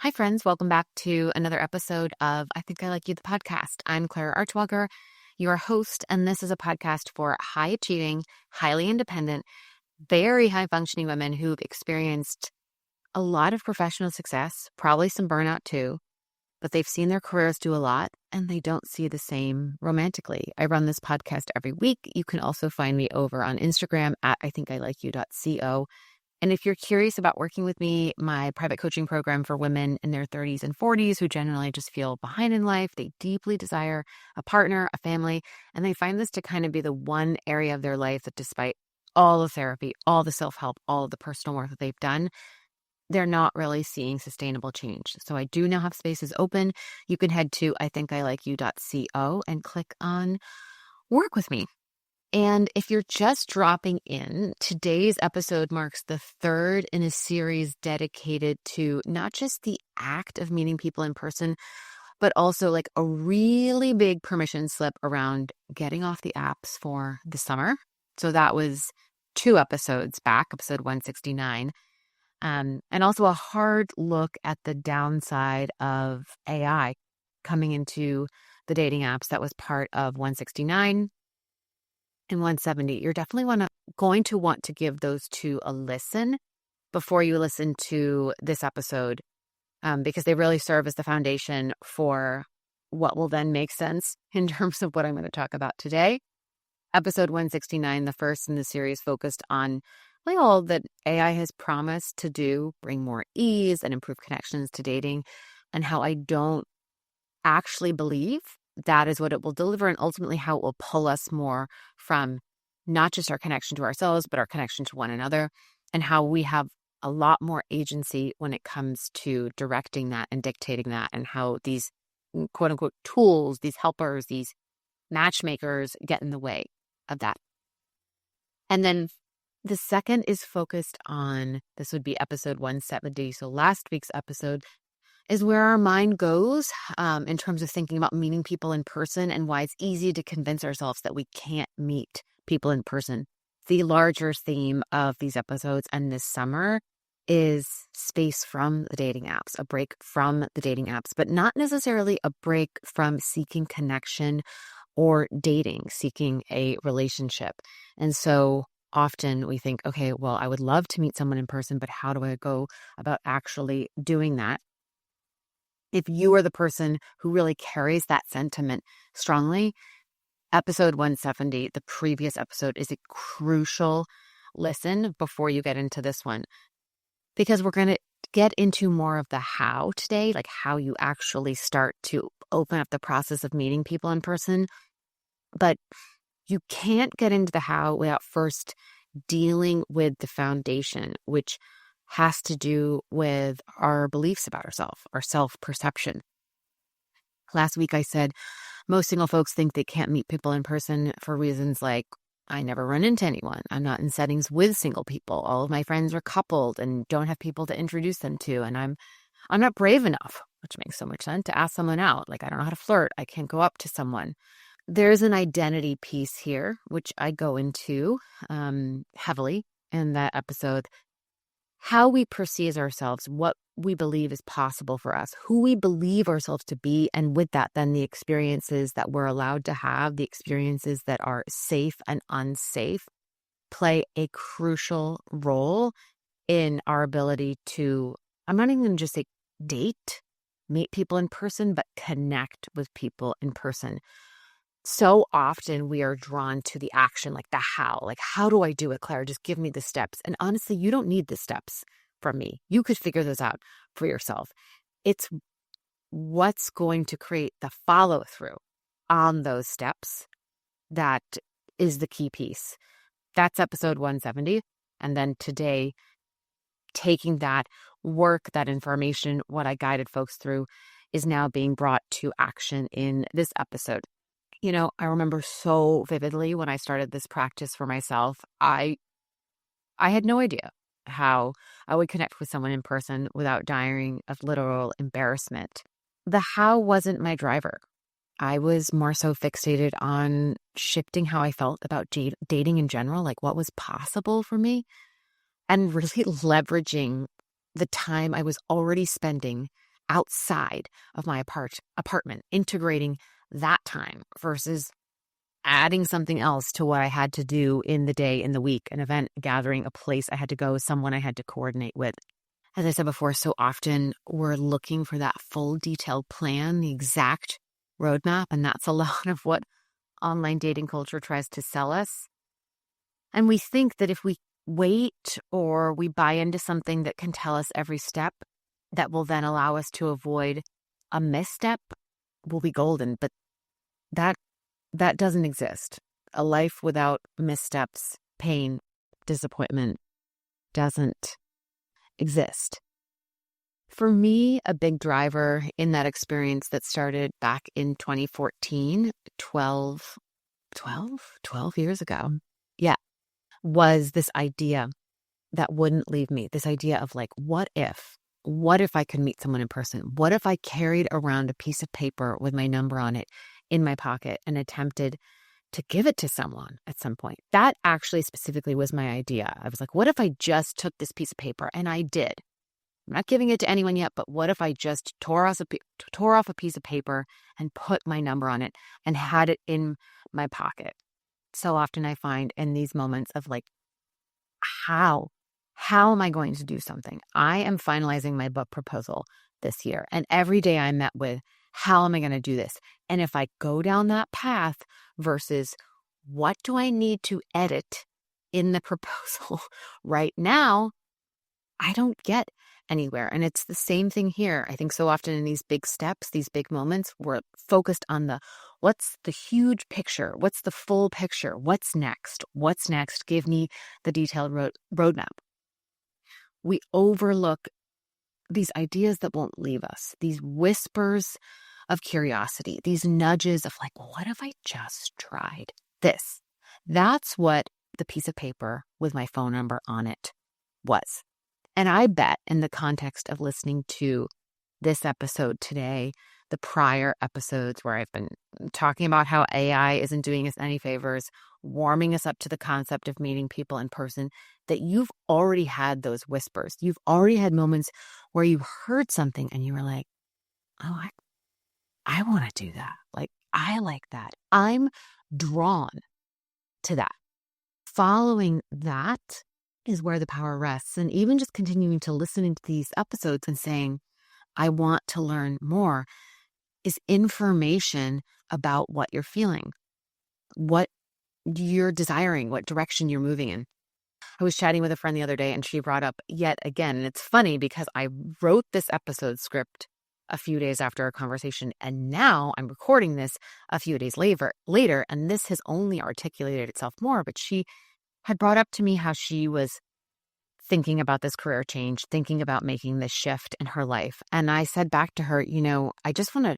Hi, friends. Welcome back to another episode of I Think I Like You, the podcast. I'm Clara Archwalker, your host, and this is a podcast for high achieving, highly independent, very high functioning women who've experienced a lot of professional success, probably some burnout too, but they've seen their careers do a lot and they don't see the same romantically. I run this podcast every week. You can also find me over on Instagram at ithinkilikeYou.co. And if you're curious about working with me, my private coaching program for women in their 30s and 40s who generally just feel behind in life, they deeply desire a partner, a family, and they find this to kind of be the one area of their life that despite all the therapy, all the self-help, all of the personal work that they've done, they're not really seeing sustainable change. So I do now have spaces open. You can head to ithinkilikeYou.co and click on work with me. And if you're just dropping in, today's episode marks the third in a series dedicated to not just the act of meeting people in person, but also like a really big permission slip around getting off the apps for the summer. So that was 2 episodes back, episode 169. And also a hard look at the downside of AI coming into the dating apps. That was part of 169. And 170, you're definitely going to want to give those two a listen before you listen to this episode, because they really serve as the foundation for what will then make sense in terms of what I'm going to talk about today. Episode 169, the first in the series, focused on really all that AI has promised to do, bring more ease and improve connections to dating, and how I don't actually believe that is what it will deliver, and ultimately how it will pull us more from not just our connection to ourselves, but our connection to one another, and how we have a lot more agency when it comes to directing that and dictating that, and how these quote unquote tools, these helpers, these matchmakers get in the way of that. And then the second is focused on, this would be episode 170. So last week's episode is where our mind goes in terms of thinking about meeting people in person and why it's easy to convince ourselves that we can't meet people in person. The larger theme of these episodes and this summer is space from the dating apps, a break from the dating apps, but not necessarily a break from seeking connection or dating, seeking a relationship. And so often we think, okay, well, I would love to meet someone in person, but how do I go about actually doing that? If you are the person who really carries that sentiment strongly, episode 170, the previous episode, is a crucial listen before you get into this one. Because we're going to get into more of the how today, like how you actually start to open up the process of meeting people in person. But you can't get into the how without first dealing with the foundation, which has to do with our beliefs about ourselves, our self-perception. Last week I said most single folks think they can't meet people in person for reasons like, I never run into anyone. I'm not in settings with single people. All of my friends are coupled and don't have people to introduce them to. And I'm not brave enough, which makes so much sense, to ask someone out. Like, I don't know how to flirt. I can't go up to someone. There's an identity piece here, which I go into heavily in that episode. How we perceive ourselves, what we believe is possible for us, who we believe ourselves to be, and with that, then the experiences that we're allowed to have, the experiences that are safe and unsafe, play a crucial role in our ability to, I'm not even going to just say date, meet people in person, but connect with people in person. So often we are drawn to the action, like the how. Like, how do I do it, Claire? Just give me the steps. And honestly, you don't need the steps from me. You could figure those out for yourself. It's what's going to create the follow through on those steps that is the key piece. That's episode 170. And then today, taking that work, that information, what I guided folks through, is now being brought to action in this episode. You know, I remember so vividly when I started this practice for myself, I had no idea how I would connect with someone in person without dying of literal embarrassment. The how wasn't my driver. I was more so fixated on shifting how I felt about dating in general, like what was possible for me, and really leveraging the time I was already spending outside of my apartment, integrating that time versus adding something else to what I had to do in the day, in the week, an event, a gathering, a place I had to go, someone I had to coordinate with. As I said before, so often we're looking for that full detailed plan, the exact roadmap, and that's a lot of what online dating culture tries to sell us. And we think that if we wait or we buy into something that can tell us every step that will then allow us to avoid a misstep, will be golden. But that doesn't exist. A life without missteps, pain, disappointment doesn't exist. For me, a big driver in that experience that started back in 2014, 12 years ago, was this idea that wouldn't leave me. This idea of like, what if I could meet someone in person? What if I carried around a piece of paper with my number on it in my pocket and attempted to give it to someone at some point? That actually specifically was my idea. I was like, what if I just took this piece of paper? And I did. I'm not giving it to anyone yet, but what if I just tore off a piece of paper and put my number on it and had it in my pocket? So often I find in these moments of like, how am I going to do something? I am finalizing my book proposal this year. And every day I'm met with, how am I going to do this? And if I go down that path versus what do I need to edit in the proposal right now, I don't get anywhere. And it's the same thing here. I think so often in these big steps, these big moments, we're focused on what's the huge picture? What's the full picture? What's next? What's next? Give me the detailed roadmap. We overlook these ideas that won't leave us, these whispers of curiosity, these nudges of like, what if I just tried this? That's what the piece of paper with my phone number on it was. And I bet in the context of listening to this episode today, the prior episodes where I've been talking about how AI isn't doing us any favors, warming us up to the concept of meeting people in person, that you've already had those whispers. You've already had moments where you heard something and you were like, oh, I want to do that. Like, I like that. I'm drawn to that. Following that is where the power rests. And even just continuing to listen to these episodes and saying, I want to learn more, is information about what you're feeling, what you're desiring, what direction you're moving in. I was chatting with a friend the other day and she brought up yet again, and it's funny because I wrote this episode script a few days after our conversation, and now I'm recording this a few days later, and this has only articulated itself more, but she had brought up to me how she was thinking about this career change, thinking about making this shift in her life. And I said back to her, I just want to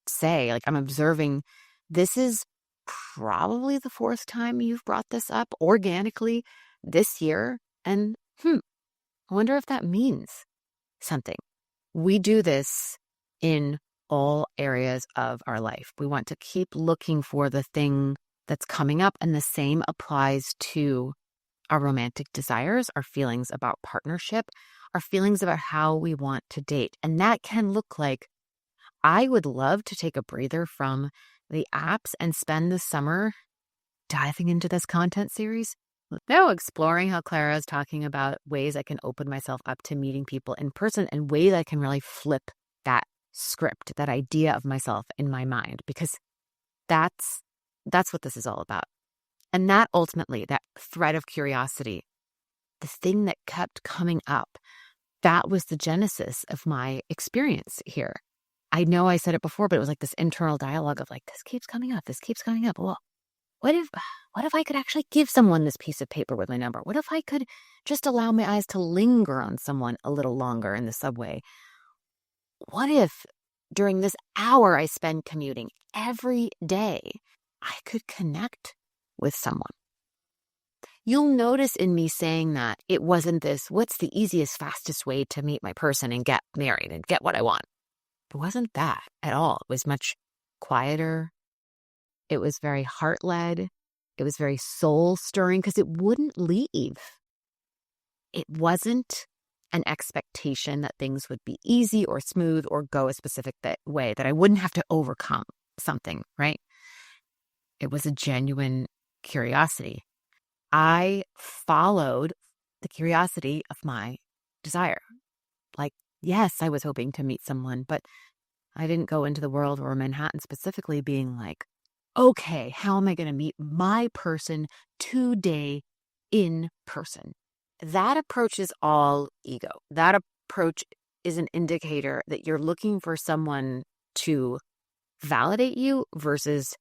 say, like, I'm observing this is probably the fourth time you've brought this up organically this year. And I wonder if that means something. We do this in all areas of our life. We want to keep looking for the thing that's coming up. And the same applies to our romantic desires, our feelings about partnership, our feelings about how we want to date. And that can look like, I would love to take a breather from the apps and spend the summer diving into this content series. Now exploring how Clara is talking about ways I can open myself up to meeting people in person and ways I can really flip that script, that idea of myself in my mind, because that's what this is all about. And that ultimately, that thread of curiosity, the thing that kept coming up, that was the genesis of my experience here. I know I said it before, but it was like this internal dialogue of like, this keeps coming up. Well, what if I could actually give someone this piece of paper with my number? What if I could just allow my eyes to linger on someone a little longer in the subway? What if during this hour I spend commuting every day, I could connect with someone? You'll notice in me saying that it wasn't this, what's the easiest, fastest way to meet my person and get married and get what I want? It wasn't that at all. It was much quieter. It was very heart-led. It was very soul-stirring because it wouldn't leave. It wasn't an expectation that things would be easy or smooth or go a specific way, that I wouldn't have to overcome something, right? It was a genuine curiosity. I followed the curiosity of my desire. Like, yes, I was hoping to meet someone, but I didn't go into the world or Manhattan specifically being like, okay, how am I going to meet my person today in person? That approach is all ego. That approach is an indicator that you're looking for someone to validate you versus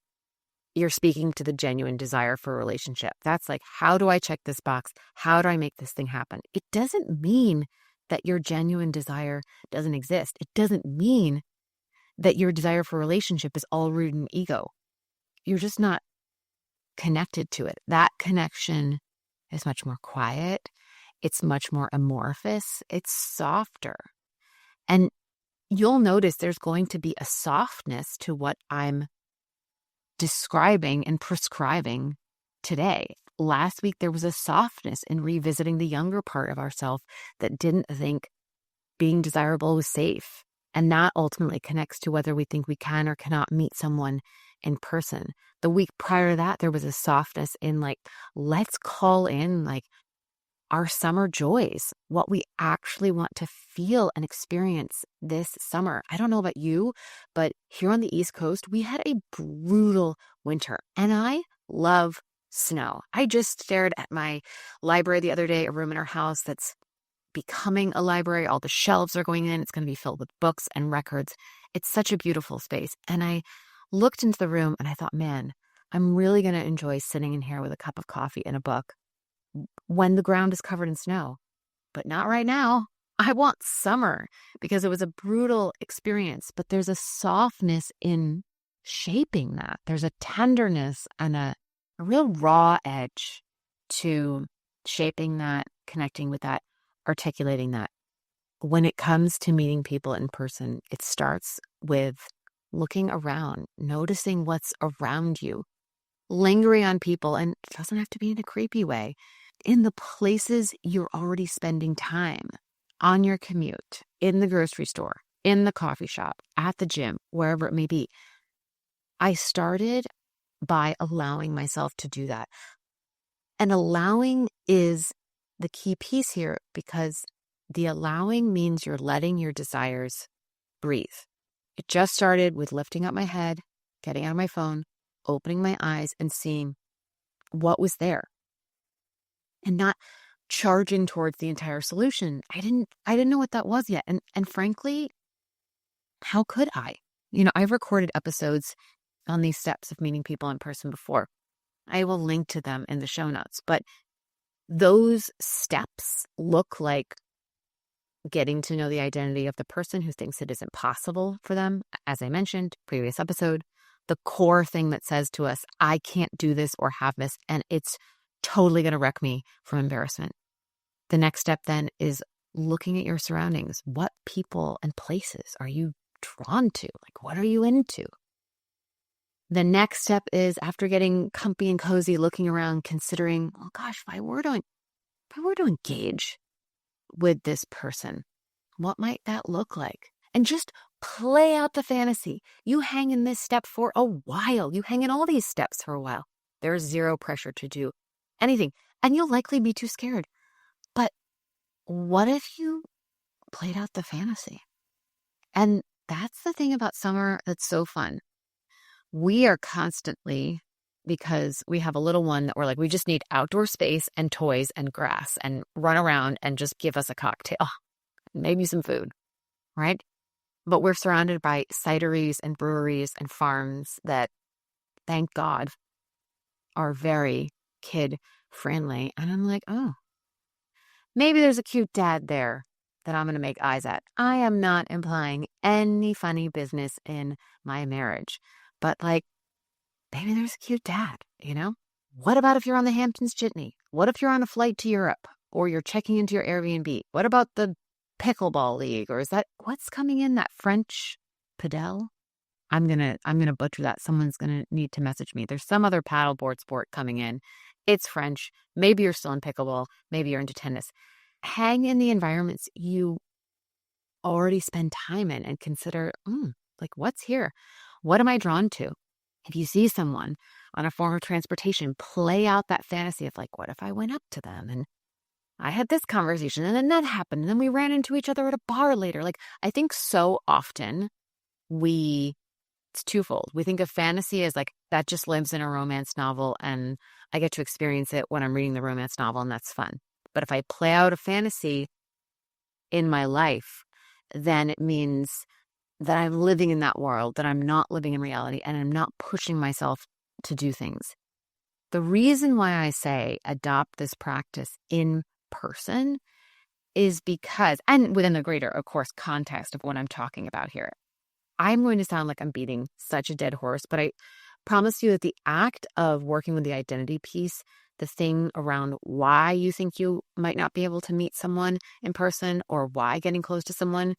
you're speaking to the genuine desire for a relationship. That's like, how do I check this box? How do I make this thing happen? It doesn't mean that your genuine desire doesn't exist. It doesn't mean that your desire for a relationship is all rooted in ego. You're just not connected to it. That connection is much more quiet. It's much more amorphous. It's softer. And you'll notice there's going to be a softness to what I'm describing and prescribing today. Last week, there was a softness in revisiting the younger part of ourselves that didn't think being desirable was safe. And that ultimately connects to whether we think we can or cannot meet someone in person. The week prior to that, there was a softness in like, let's call in like our summer joys, what we actually want to feel and experience this summer. I don't know about you, but here on the East Coast, we had a brutal winter and I love snow. I just stared at my library the other day, a room in our house that's becoming a library. All the shelves are going in. It's going to be filled with books and records. It's such a beautiful space. And I looked into the room and I thought, man, I'm really going to enjoy sitting in here with a cup of coffee and a book when the ground is covered in snow, but not right now. I want summer because it was a brutal experience, but there's a softness in shaping that. There's a tenderness and a real raw edge to shaping that, connecting with that, articulating that. When it comes to meeting people in person, it starts with looking around, noticing what's around you, lingering on people, and it doesn't have to be in a creepy way, in the places you're already spending time, on your commute, in the grocery store, in the coffee shop, at the gym, wherever it may be. I started by allowing myself to do that. And allowing is the key piece here because the allowing means you're letting your desires breathe. It just started with lifting up my head, getting out of my phone, opening my eyes and seeing what was there and not charging towards the entire solution. I didn't know what that was yet. And frankly, how could I? I've recorded episodes on these steps of meeting people in person before. I will link to them in the show notes, but those steps look like getting to know the identity of the person who thinks it isn't possible for them. As I mentioned, previous episode, the core thing that says to us, I can't do this or have this, and it's totally going to wreck me from embarrassment. The next step then is looking at your surroundings. What people and places are you drawn to? Like, what are you into? The next step is, after getting comfy and cozy, looking around, considering, oh gosh, if I were to engage with this person, what might that look like? And just play out the fantasy. You hang in this step for a while. You hang in all these steps for a while. There's zero pressure to do anything, and you'll likely be too scared. But what if you played out the fantasy? And that's the thing about summer that's so fun. We are constantly, because we have a little one that we're like, we just need outdoor space and toys and grass and run around and just give us a cocktail, maybe some food, right? But we're surrounded by cideries and breweries and farms that, thank God, are very kid friendly. And I'm like, oh, maybe there's a cute dad there that I'm going to make eyes at. I am not implying any funny business in my marriage, but like, maybe there's a cute dad, What about if you're on the Hamptons Jitney? What if you're on a flight to Europe or you're checking into your Airbnb? What about the pickleball league? Or is that what's coming in, that French padel? I'm going to butcher that. Someone's going to need to message me. There's some other paddleboard sport coming in. It's French. Maybe you're still in pickleball. Maybe you're into tennis. hang in the environments you already spend time in and consider, like, what's here? What am I drawn to? If you see someone on a form of transportation, play out that fantasy of like, what if I went up to them and I had this conversation and then that happened and then we ran into each other at a bar later. Like, I think so often it's twofold. We think of fantasy as like that just lives in a romance novel and I get to experience it when I'm reading the romance novel and that's fun. But if I play out a fantasy in my life, then it means that I'm living in that world, that I'm not living in reality, and I'm not pushing myself to do things. The reason why I say adopt this practice in person is because, and within the greater, of course, context of what I'm talking about here, I'm going to sound like I'm beating such a dead horse, but I promise you that the act of working with the identity piece, the thing around why you think you might not be able to meet someone in person or why getting close to someone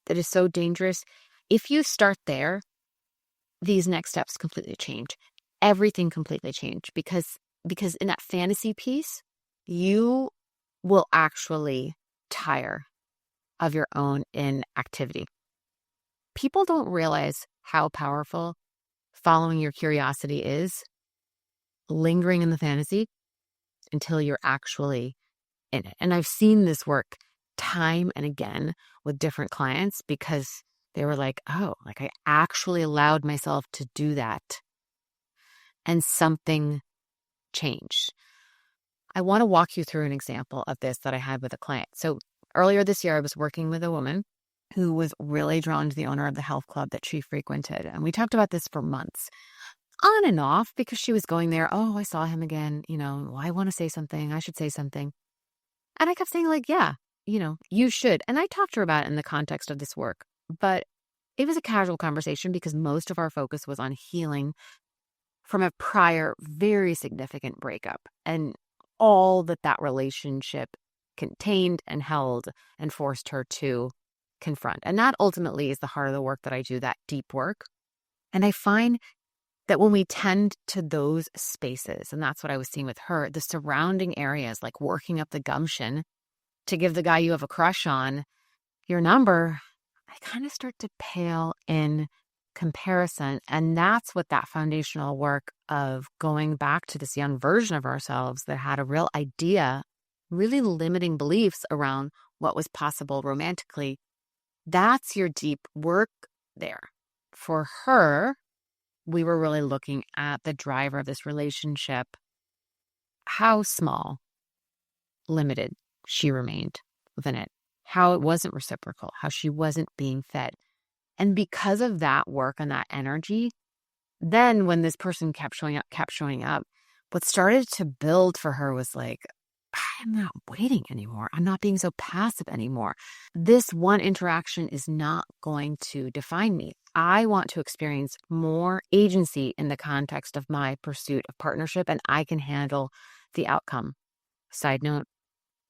that is so dangerous, if you start there, these next steps completely change. Everything completely change because in that fantasy piece, you will actually tire of your own inactivity. People don't realize how powerful following your curiosity is, lingering in the fantasy until you're actually in it. And I've seen this work time and again with different clients because they were like, oh, like I actually allowed myself to do that and something changed. I want to walk you through an example of this that I had with a client. So earlier this year, I was working with a woman who was really drawn to the owner of the health club that she frequented. And we talked about this for months, on and off, because she was going there. Oh, I saw him again. I want to say something. I should say something. And I kept saying like, yeah, you should. And I talked to her about it in the context of this work, but it was a casual conversation because most of our focus was on healing from a prior, very significant breakup and all that relationship contained and held and forced her to confront. And that ultimately is the heart of the work that I do, that deep work. And I find that when we tend to those spaces, and that's what I was seeing with her, the surrounding areas, like working up the gumption to give the guy you have a crush on your number, I kind of start to pale in comparison. And that's what that foundational work of going back to this young version of ourselves that had a real idea, really limiting beliefs around what was possible romantically. That's your deep work there. For her, we were really looking at the driver of this relationship, how small, limited she remained within it, how it wasn't reciprocal, how she wasn't being fed. And because of that work and that energy, then when this person kept showing up, what started to build for her was like, I'm not waiting anymore. I'm not being so passive anymore. This one interaction is not going to define me. I want to experience more agency in the context of my pursuit of partnership, and I can handle the outcome. Side note,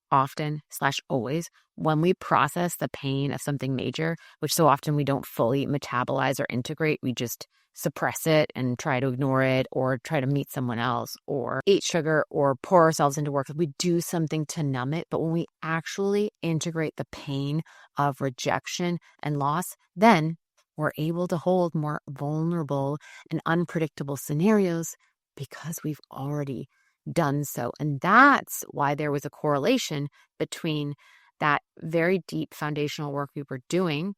often/always, when we process the pain of something major, which so often we don't fully metabolize or integrate, we just suppress it and try to ignore it or try to meet someone else or eat sugar or pour ourselves into work. We do something to numb it. But when we actually integrate the pain of rejection and loss, then we're able to hold more vulnerable and unpredictable scenarios because we've already done so. And that's why there was a correlation between that very deep foundational work we were doing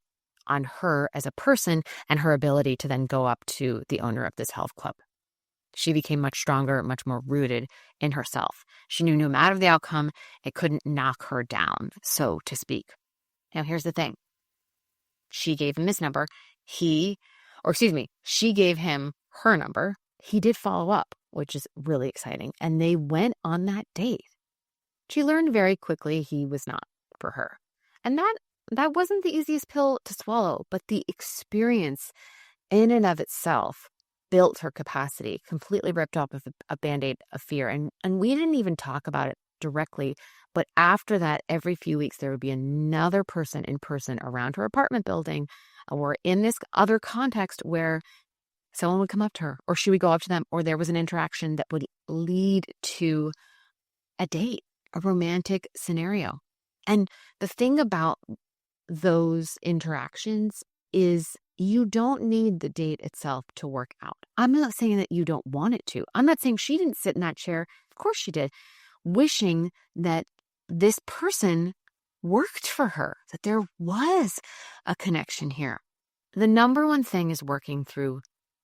on her as a person and her ability to then go up to the owner of this health club. She became much stronger, much more rooted in herself. She knew no matter the outcome, it couldn't knock her down, so to speak. Now, here's the thing. She gave him his number. She gave him her number. He did follow up, which is really exciting. And they went on that date. She learned very quickly he was not for her. And that wasn't the easiest pill to swallow, but the experience in and of itself built her capacity, completely ripped off of a Band-Aid of fear. And we didn't even talk about it directly, but after that, every few weeks, there would be another person in person around her apartment building or in this other context where someone would come up to her or she would go up to them or there was an interaction that would lead to a date, a romantic scenario. And the thing about those interactions is you don't need the date itself to work out. I'm not saying that you don't want it to. I'm not saying she didn't sit in that chair. Of course she did, wishing that this person worked for her, that there was a connection here. The number one thing is working through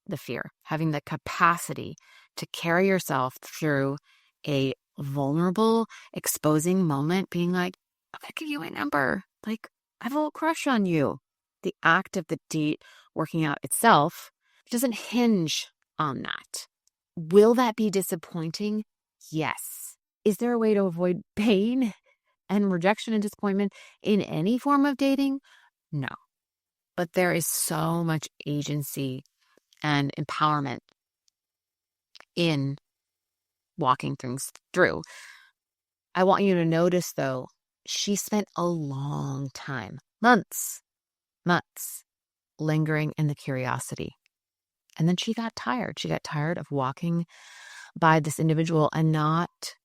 the fear, having the capacity to carry yourself through a vulnerable, exposing moment, being like, I'm going to give you my number. Like, I have a little crush on you. The act of the date working out itself doesn't hinge on that. Will that be disappointing? Yes. Is there a way to avoid pain and rejection and disappointment in any form of dating? No. But there is so much agency and empowerment in walking things through. I want you to notice, though, she spent a long time, months, lingering in the curiosity. And then she got tired. She got tired of walking by this individual and not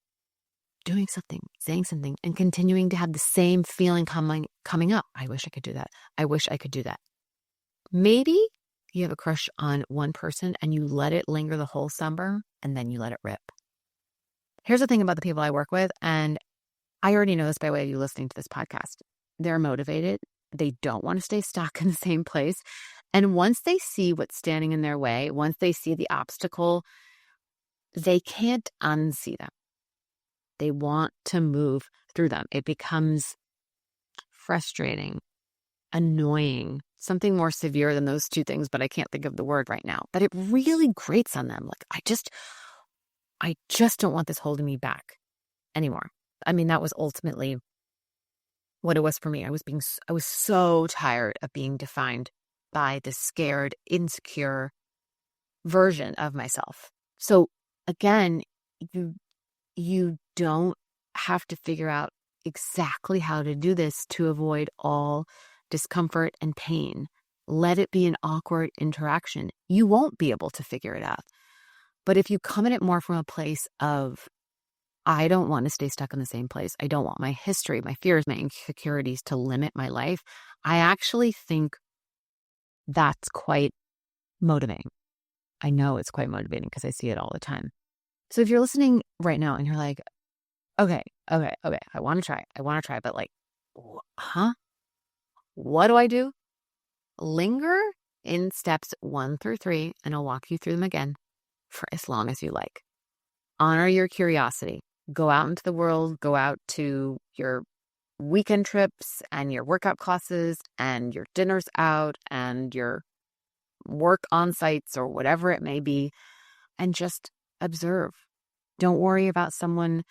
doing something, saying something, and continuing to have the same feeling coming up. I wish I could do that. I wish I could do that. Maybe you have a crush on one person and you let it linger the whole summer and then you let it rip. Here's the thing about the people I work with, and I already know this by way of you listening to this podcast. They're motivated. They don't want to stay stuck in the same place. And once they see what's standing in their way, once they see the obstacle, they can't unsee them. They want to move through them. It becomes frustrating, annoying, something more severe than those two things, but I can't think of the word right now. But it really grates on them. Like, I just don't want this holding me back anymore. I mean, that was ultimately what it was for me. I was so tired of being defined by this scared, insecure version of myself. So again, you don't have to figure out exactly how to do this to avoid all discomfort and pain. Let it be an awkward interaction. You won't be able to figure it out. But if you come at it more from a place of, I don't want to stay stuck in the same place. I don't want my history, my fears, my insecurities to limit my life. I actually think that's quite motivating. I know it's quite motivating because I see it all the time. So if you're listening right now and you're like, okay, I want to try, but like, what do I do? Linger in steps 1 through 3, and I'll walk you through them again for as long as you like. Honor your curiosity. Go out into the world, go out to your weekend trips and your workout classes and your dinners out and your work on sites or whatever it may be, and just observe. Don't worry about someone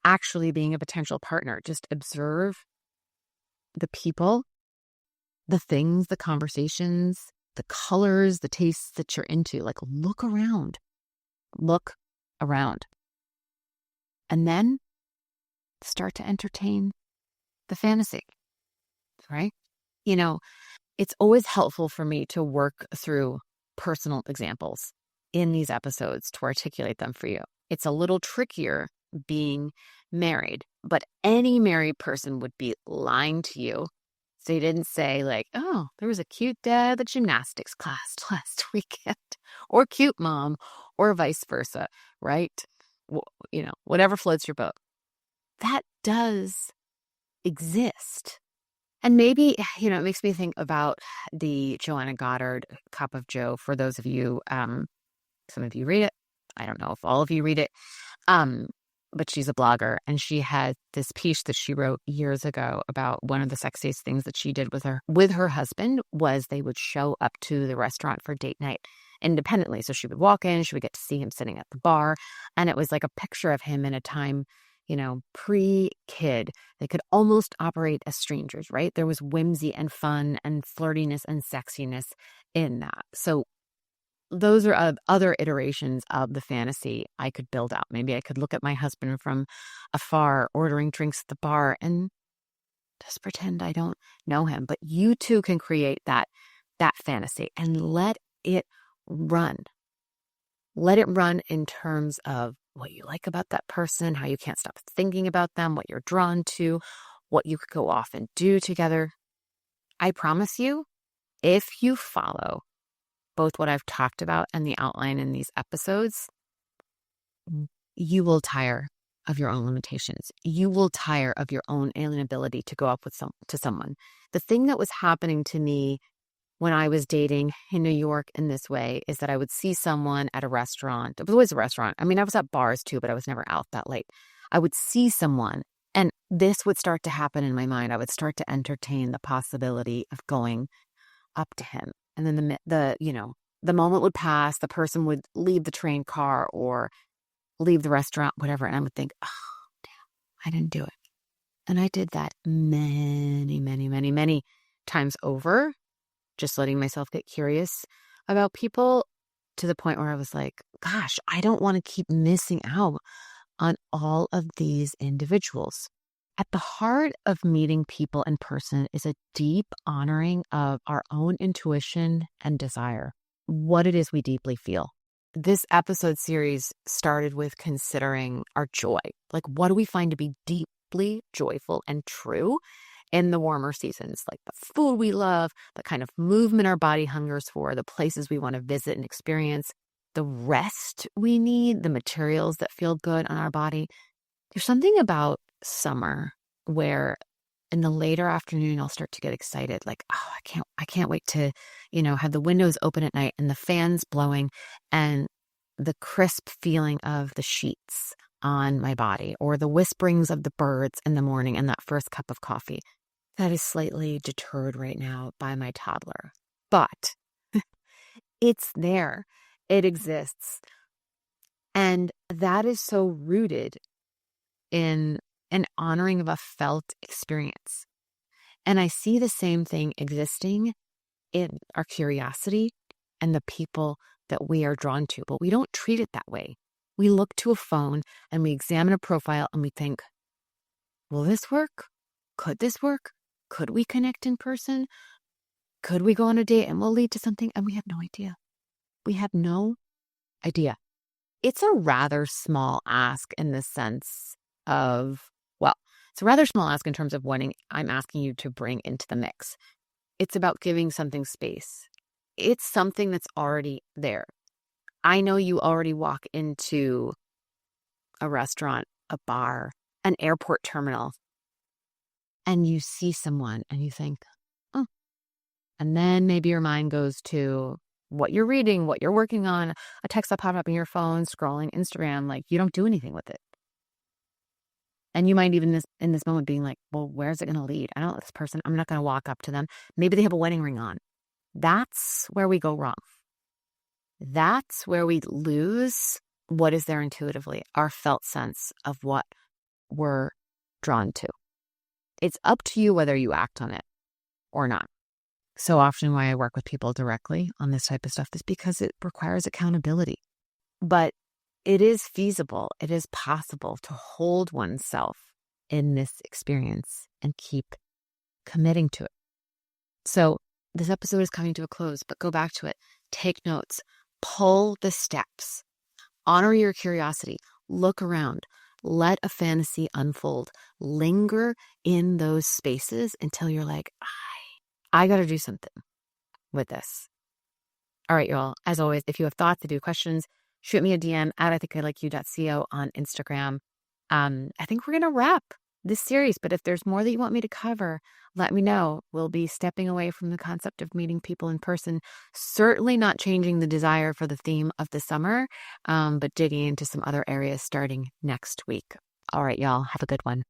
actually being a potential partner. Just observe the people, the things, the conversations, the colors, the tastes that you're into. Like, look around. Look around. And then start to entertain the fantasy, right? You know, it's always helpful for me to work through personal examples in these episodes to articulate them for you. It's a little trickier being married, but any married person would be lying to you. So you didn't say like, oh, there was a cute dad at the gymnastics class last weekend, or cute mom, or vice versa, right? You know, whatever floats your boat. That does exist. And maybe, you know, it makes me think about the Joanna Goddard Cup of Joe. For those of you, some of you read it. I don't know if all of you read it. But she's a blogger, and she had this piece that she wrote years ago about one of the sexiest things that she did with her husband was they would show up to the restaurant for date night independently. So she would walk in, she would get to see him sitting at the bar, and it was like a picture of him in a time, you know, pre-kid. They could almost operate as strangers, right? There was whimsy and fun and flirtiness and sexiness in that. So those are other iterations of the fantasy I could build out. Maybe I could look at my husband from afar, ordering drinks at the bar, and just pretend I don't know him. But you too can create that fantasy and let it run. Let it run in terms of what you like about that person, how you can't stop thinking about them, what you're drawn to, what you could go off and do together. I promise you, if you follow both what I've talked about and the outline in these episodes, you will tire of your own limitations. You will tire of your own alien ability to go up with someone. The thing that was happening to me when I was dating in New York in this way is that I would see someone at a restaurant. It was always a restaurant. I mean, I was at bars too, but I was never out that late. I would see someone and this would start to happen in my mind. I would start to entertain the possibility of going up to him. And then the moment would pass, the person would leave the train car or leave the restaurant, whatever. And I would think, oh, damn, I didn't do it. And I did that many, many, many, many times over, just letting myself get curious about people to the point where I was like, gosh, I don't want to keep missing out on all of these individuals. At the heart of meeting people in person is a deep honoring of our own intuition and desire, what it is we deeply feel. This episode series started with considering our joy. Like, what do we find to be deeply joyful and true in the warmer seasons? Like the food we love, the kind of movement our body hungers for, the places we want to visit and experience, the rest we need, the materials that feel good on our body. There's something about summer where in the later afternoon, I'll start to get excited. Like, oh, I can't wait to, have the windows open at night and the fans blowing and the crisp feeling of the sheets on my body or the whisperings of the birds in the morning and that first cup of coffee. That is slightly deterred right now by my toddler, but it's there. It exists. And that is so rooted in an honoring of a felt experience. And I see the same thing existing in our curiosity and the people that we are drawn to, but we don't treat it that way. We look to a phone and we examine a profile and we think, will this work? Could this work? Could we connect in person? Could we go on a date and we'll lead to something? And we have no idea. We have no idea. It's a rather small ask in the sense of, it's a rather small ask in terms of what I'm asking you to bring into the mix. It's about giving something space. It's something that's already there. I know you already walk into a restaurant, a bar, an airport terminal, and you see someone and you think, oh, and then maybe your mind goes to what you're reading, what you're working on, a text that popped up in your phone, scrolling Instagram, like you don't do anything with it. And you might even in this moment being like, well, where's it going to lead? I don't know this person. I'm not going to walk up to them. Maybe they have a wedding ring on. That's where we go wrong. That's where we lose what is there intuitively, our felt sense of what we're drawn to. It's up to you whether you act on it or not. So often why I work with people directly on this type of stuff is because it requires accountability. But it is feasible, it is possible to hold oneself in this experience and keep committing to it. So this episode is coming to a close, but go back to it. Take notes, pull the steps, honor your curiosity, look around, let a fantasy unfold, linger in those spaces until you're like, I got to do something with this. All right, y'all. As always, if you have thoughts, if you have questions, shoot me a DM at IthinkILikeYou.co on Instagram. I think we're going to wrap this series, but if there's more that you want me to cover, let me know. We'll be stepping away from the concept of meeting people in person, certainly not changing the desire for the theme of the summer, but digging into some other areas starting next week. All right, y'all. Have a good one.